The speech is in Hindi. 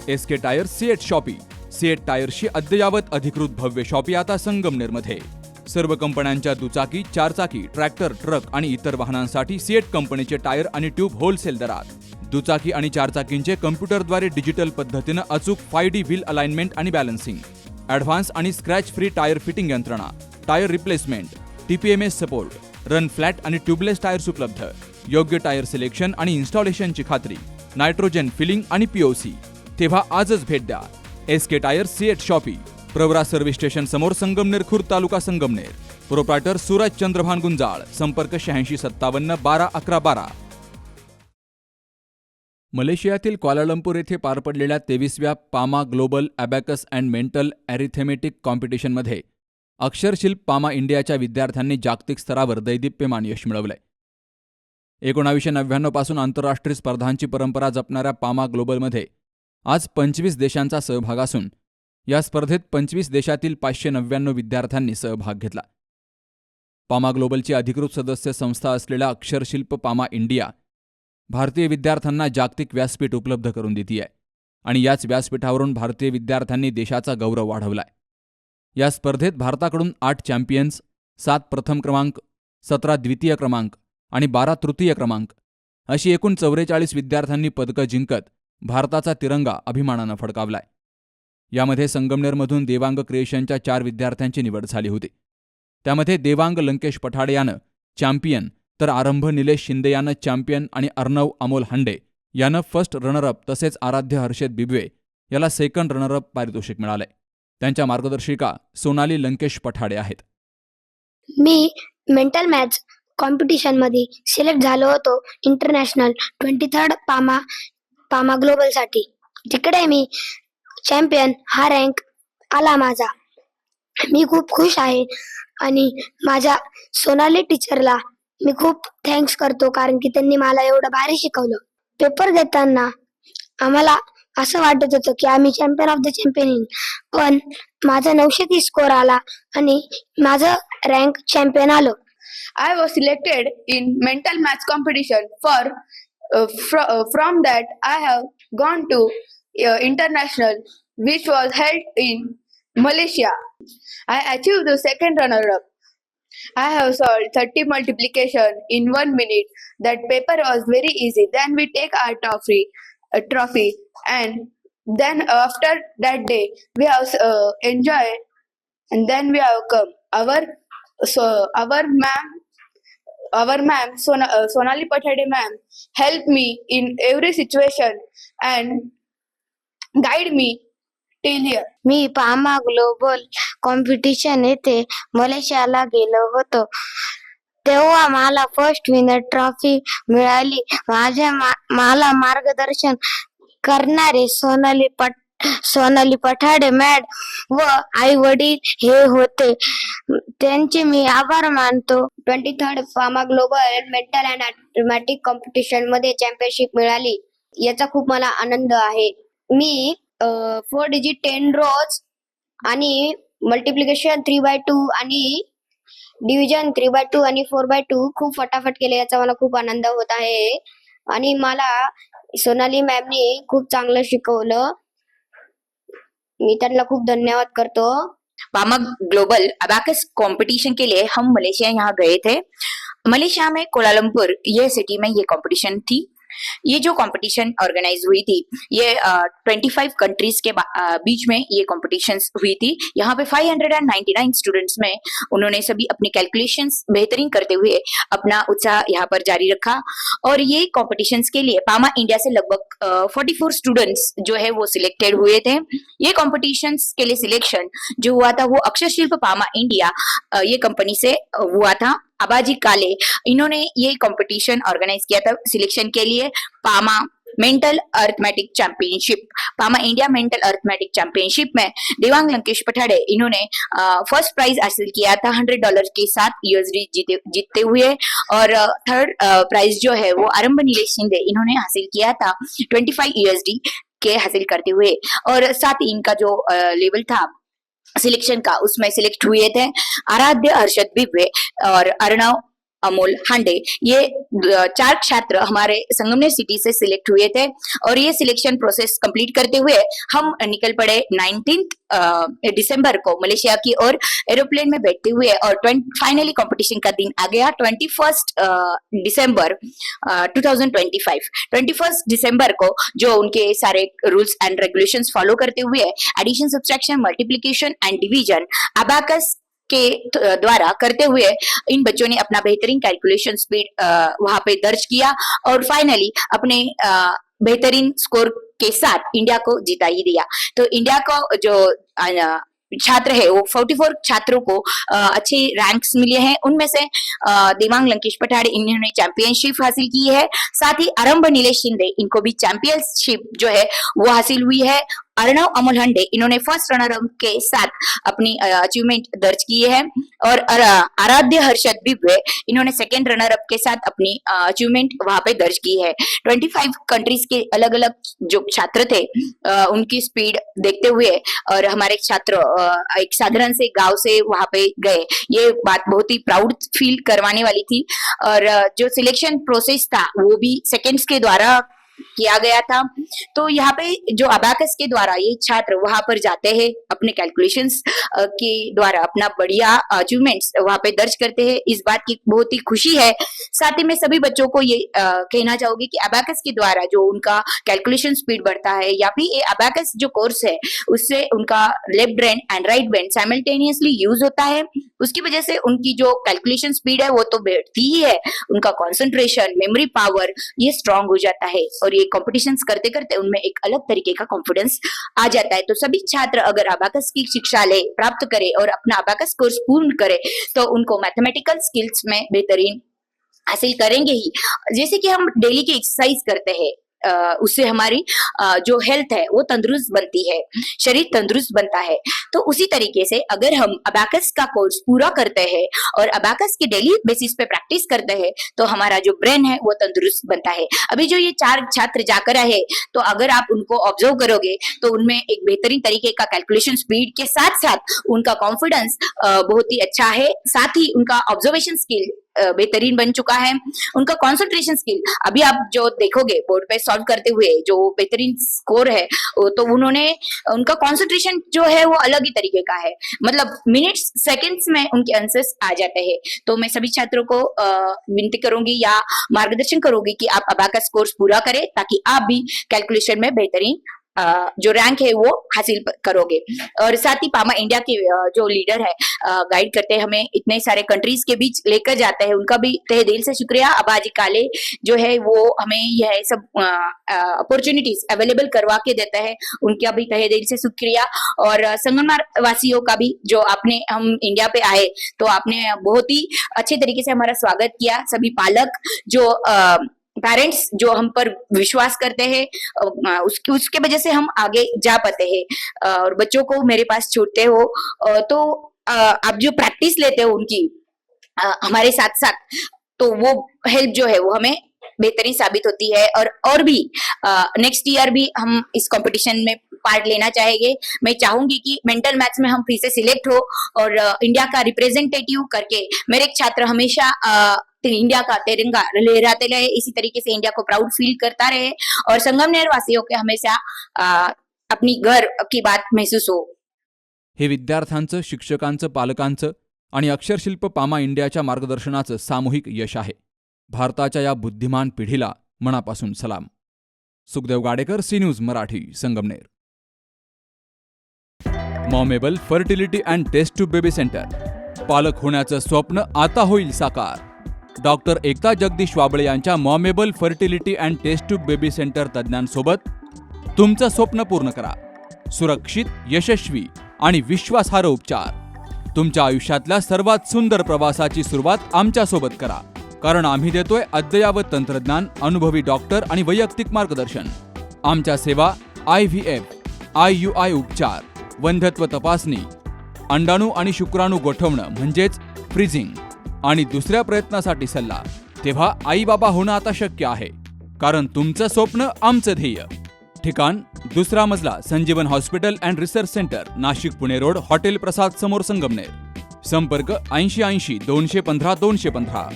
SK tyre CEAT shoppe. CEAT टायर्सची अद्ययावत अधिकृत भव्य शॉपी आता संगमनेरमध्ये. सर्व कंपन्यांच्या दुचाकी, चारचाकी, ट्रॅक्टर, ट्रक आणि इतर वाहनांसाठी सिएट कंपनीचे टायर आणि ट्यूब होलसेल दरात. दुचाकी आणि चारचाकींचे कम्प्युटरद्वारे डिजिटल पद्धतीनं अचूक 5D व्हील अलाइनमेंट आणि बॅलन्सिंग, ॲडव्हान्स आणि स्क्रॅच फ्री टायर फिटिंग यंत्रणा, tyre replacement, TPMS support, run flat आणि ट्यूबलेस टायर्स उपलब्ध. योग्य टायर सिलेक्शन आणि इन्स्टॉलेशनची खात्री, नायट्रोजन फिलिंग आणि POC. तेव्हा आजच भेट द्या. SK tyre CEAT shoppe, Pravara service station समोर, संगमनेर खुर्द, तालुका संगमनेर. प्रोप्रायटर सूरज चंद्रभान गुंजाळ. संपर्क 8657 12 11 12. मलेशियातील क्वालालंपूर येथे पार पडलेल्या 23व्या पामा ग्लोबल ॲबॅकस अँड मेंटल ॲरिथमेटिक कॉम्पिटिशनमध्ये अक्षरशिल्प पामा इंडियाच्या विद्यार्थ्यांनी जागतिक स्तरावर दैदिप्यमान यश मिळवलंय. 1999 पासून आंतरराष्ट्रीय स्पर्धांची परंपरा जपणाऱ्या पामा ग्लोबलमध्ये आज 25 देशांचा सहभाग असून या स्पर्धेत 25 देशातील 599 विद्यार्थ्यांनी सहभाग घेतला. पामा ग्लोबलची अधिकृत सदस्य संस्था असलेल्या अक्षरशिल्प पामा इंडिया भारतीय विद्यार्थ्यांना जागतिक व्यासपीठ उपलब्ध करून देते आहे आणि याच व्यासपीठावरून भारतीय विद्यार्थ्यांनी देशाचा गौरव वाढवलाय. या स्पर्धेत भारताकडून 8 चॅम्पियन्स, 7 प्रथम क्रमांक, 17 द्वितीय क्रमांक आणि 12 तृतीय क्रमांक अशी एकूण 44 विद्यार्थ्यांनी पदकं जिंकत भारताचा तिरंगा अभिमानानं फडकावलाय. यामध्ये संगमनेरमधून देवांग क्रिएशनच्या 4 विद्यार्थ्यांची निवड झाली होती. त्यामध्ये देवांग लंकेश पठाडे यानं चॅम्पियन, तर आरंभ निलेश शिंदे यानं चॅम्पियन आणि अर्णव अमोल हंडे यानं फर्स्ट रनरअप तसेच आराध्य हर्षद बिबवे याला सेकंड रनरअप पारितोषिक मिळाले. त्यांच्या मार्गदर्शिका सोनाली लंकेश पठाडे आहेत. मी मेंटल मॅथ्स कॉम्पिटिशनमध्ये सिलेक्ट झालो होतो इंटरनॅशनल 23rd पामा ग्लोबलसाठी. तिकडे मी चॅम्पियन हा रँक आला माझा. मी खूप खुश आहे आणि माझ्या सोनाली टीचरला मी खूप थँक्स करतो, कारण की त्यांनी मला एवढं भारी शिकवलं. पेपर देताना आम्हाला असं वाटत होतं की आम्ही चॅम्पियन ऑफ द चॅम्पियन येईल, पण माझा 930 स्कोर आला आणि माझं रँक चॅम्पियन आलं. I was selected in mental maths competition from that I have gone to international, which was held in Malaysia. I achieved the second runner-up. I have solved 30 multiplication in 1 minute. That paper was very easy. Then we take our trophy, and then after that day we have enjoyed, and then we have come. Our ma'am Sonali Pathade ma'am helped me in every situation and guide me till here. मी पामा ग्लोबल कॉम्पिटिशन येथे मलेशियाला गेलो होतो. तेव्हा मला फर्स्ट विनर ट्रॉफी मिळाली. मला मार्गदर्शन करणारे सोनाली पठाडे मॅड व आई वडील हे होते, त्यांचे मी आभार मानतो. 23rd PAMA global mental and athletic competition मध्ये चॅम्पियनशिप मिळाली, याचा खूप मला आनंद आहे. मी 4 डिजिट 10 रोज आणि मल्टिप्लिकेशन 3/2 आणि डिव्हिजन 3/2 आणि 4/2 खूप फटाफट केले, याचा मला खूप आनंद होत आहे. आणि मला सोनाली मॅमनी खूप चांगलं शिकवलं. मी त्यांना खूप धन्यवाद करतो. पामा ग्लोबल अबैकस कंपटीशन के लिए हम मलेशिया यहाँ गए थे. मलेशिया में कोलालमपुर ये सिटी में ये कंपटीशन थी. ये जो कंपटीशन ऑर्गेनाइज हुई थी, ये 25 कंट्रीज के बीच में ये कॉम्पिटिशन्स हुई थी. यहाँ पे 599 स्टूडेंट्स में उन्होंने सभी अपनी कैलकुलेशंस बेहतरीन करते हुए अपना उत्साह यहाँ पर जारी रखा. और ये कॉम्पिटिशन्स के लिए पामा इंडिया से लगभग 44 स्टूडेंट्स जो है वो सिलेक्टेड हुए थे. ये कॉम्पिटिशन्स के लिए सिलेक्शन जो हुआ था वो अक्षरशिल्प पामा इंडिया ये कंपनी से हुआ था. अबाजी काले इन्होंने ये कंपटीशन ऑर्गेनाइज किया था सिलेक्शन के लिए. PAMA mental arithmetic championship, PAMA India mental arithmetic championship में देवांग लंकेश पठाडे इन्होंने फर्स्ट प्राइज हासिल किया था $100 के साथ USD जीतते हुए. और थर्ड प्राइज जो है वो आरंभ नीलेश शिंदे इन्होंने हासिल किया था $25 USD के हासिल करते हुए. और साथ ही इनका जो लेवल था सिलेक्शन का, उसमें सिलेक्ट हुए थे आराध्य हर्षद बिबवे और अर्णव अमोल हांडे, ये 4 छात्र हमारे संगमनेर सिटी से सिलेक्ट हुए थे और ये सिलेक्शन प्रोसेस कंप्लीट करते हुए हम निकल पड़े 19 दिसंबर को मलेशिया की ओर एरोप्लेन में बैठते हुए और फाइनली कंपटीशन का दिन आ गया 21 दिसंबर 2025। 21 दिसंबर को जो उनके सारे रूल्स एंड रेगुलेशंस फॉलो करते हुए addition, subtraction, multiplication and division abacus के द्वारा करते हुए इन बच्चों ने अपना बेहतरीन कैलकुलेशन स्पीड वहां पे दर्ज किया और फाइनली अपने बेहतरीन स्कोर के साथ इंडिया को जिता ही दिया। तो इंडिया को जो छात्र है वो 44 छात्रों को अच्छे रैंक्स मिले हैं। उनमें से दिमांग लंकेश पठाड़े, इन्होंने चैंपियनशिप हासिल की है। साथ ही आरंभ नीलेश शिंदे, इनको भी चैंपियनशिप जो है वो हासिल हुई है। अर्णव अमोल हंडे, इन्होंने फर्स्ट रनर अप के साथ अपनी अचीवमेंट दर्ज की है और आराध्य हर्षद बिब्वे, इन्होंने सेकेंड रनर अप के साथ अपनी अचीवमेंट वहां पे दर्ज की है। 25 कंट्रीज के अलग अलग जो छात्र थे उनकी स्पीड देखते हुए और हमारे छात्र एक साधारण से गांव से वहां पे गए, ये बात बहुत ही प्राउड फील करवाने वाली थी। और जो सिलेक्शन प्रोसेस था वो भी सेकेंड्स के द्वारा किया गया था। तो यहाँ पे जो अबाकस के द्वारा ये छात्र वहां पर जाते हैं, अपने कैलकुलेशंस के द्वारा अपना बढ़िया अचीवमेंट्स वहां पे दर्ज करते हैं, इस बात की बहुत ही खुशी है। साथ ही मैं सभी बच्चों को ये कहना चाहूंगी कि अबाकस के द्वारा जो उनका कैलकुलेशन स्पीड बढ़ता है या फिर ये अबाकस जो कोर्स है उससे उनका left brain and right brain simultaneously use होता है, उसकी वजह से उनकी जो कैलकुलेशन स्पीड है वो तो बढ़ती ही है, उनका कॉन्सेंट्रेशन, मेमोरी पावर ये स्ट्रांग हो जाता है और ये कॉम्पिटिशन्स करते करते उनमें एक अलग तरीके का कॉन्फिडेंस आ जाता है। तो सभी छात्र अगर अबाकस की शिक्षा ले, प्राप्त करे और अपना अबाकस कोर्स पूर्ण करे तो उनको मैथमेटिकल स्किल्स में बेहतरीन हासिल करेंगे ही। जैसे कि हम डेली की एक्सरसाइज करते हैं उससे हमारी जो हेल्थ है वो तंदुरुस्त बनती है, शरीर तंदुरुस्त बनता है। तो उसी तरीके से अगर हम अबाकस का कोर्स पूरा करते हैं और अबाकस की डेली बेसिस पे प्रैक्टिस करते हैं तो हमारा जो ब्रेन है वो तंदुरुस्त बनता है। अभी जो ये 4 छात्र जाकर आए तो अगर आप उनको ऑब्जर्व करोगे तो उनमें एक बेहतरीन तरीके का कैलकुलेशन स्पीड के साथ साथ उनका कॉन्फिडेंस बहुत ही अच्छा है, साथ ही उनका ऑब्जर्वेशन स्किल बेहतरीन बन चुका है, उनका कंसंट्रेशन स्किल अभी आप जो देखोगे बोर्ड पे सॉल्व करते हुए जो बेहतरीन स्कोर है तो उन्होंने उनका कंसंट्रेशन जो है वो अलग ही तरीके का है, मतलब मिनट्स सेकंड्स में उनके आंसर्स आ जाते हैं। तो मैं सभी छात्रों को विनती करूंगी या मार्गदर्शन करूंगी कि आप अबाकस कोर्स पूरा करें ताकि आप भी कैलकुलेशन में बेहतरीन जो रैंक है वो हासिल करोगे। और साथ ही पामा इंडिया के जो लीडर है गाइड करते हैं हमें, इतने सारे कंट्रीज के बीच लेकर जाते हैं, उनका भी तहे दिल से शुक्रिया। अबाजी काले जो है वो हमें यह सब अपॉर्चुनिटीज अवेलेबल करवा के देते हैं, उनका भी तहे दिल से शुक्रिया। और संगमनेर वासियों का भी जो आपने हम इंडिया पे आए तो आपने बहुत ही अच्छे तरीके से हमारा स्वागत किया। सभी पालक जो पेरेंट्स जो हम पर विश्वास करते हैं उसके वजह से हम आगे जा पाते हैं और बच्चों को मेरे पास छोड़ते हो तो आप जो प्रैक्टिस लेते हो उनकी हमारे साथ साथ तो वो हेल्प जो है वो हमें बेहतरीन साबित होती है। और भी नेक्स्ट ईयर भी हम इस कंपटीशन में पार्ट लेना चाहेंगे। मैं चाहूंगी कि मेंटल मैथ्स में हम फिर से सिलेक्ट हो और इंडिया का रिप्रेजेंटेटिव करके मेरे एक छात्र हमेशा इंडिया का तिरंगा लहराते रहे, इसी तरीके से इंडिया को प्राउड फील करता रहे और संगमनेर वासियों के हमेशा अपनी घर की बात महसूस हो। हे विद्यार्थ्यांचं, शिक्षकांचं, पालकांचं आणि अक्षरशिल्प पामा इंडियाच्या मार्गदर्शनाचं सामूहिक यश आहे। भारताच्या या बुद्धिमान पिढीला मनापासून सलाम। Sukhdev Gadekar, C news Marathi, Sangamner. Momable fertility and test tube baby centre, पालक होण्याचं स्वप्न आता होईल साकार। डॉक्टर एकता जगदीश वाबळे यांच्या Momable fertility and test tube baby centre तज्ज्ञांसोबत तुमचं स्वप्न पूर्ण करा। सुरक्षित, यशस्वी आणि विश्वासार्ह उपचार। तुमच्या आयुष्यातल्या सर्वात सुंदर प्रवासाची सुरुवात आमच्यासोबत करा, कारण आम्ही देतोय अद्ययावत तंत्रज्ञान, अनुभवी डॉक्टर आणि वैयक्तिक मार्गदर्शन। आमच्या सेवा IVF, IUI उपचार, वंध्यत्व तपासणी, अंडाणू आणि शुक्राणू गोठवणं म्हणजेच फ्रीजिंग आणि दुसऱ्या प्रयत्नासाठी सल्ला। तेव्हा आई बाबा होणं आता शक्य आहे, कारण तुमचं स्वप्न आमचं ध्येय। ठिकाण 2रा मजला, Sanjeevan hospital and research centre, Nashik Pune road, hotel Prasad समोर, संगमनेर। संपर्क 80 80 215 215।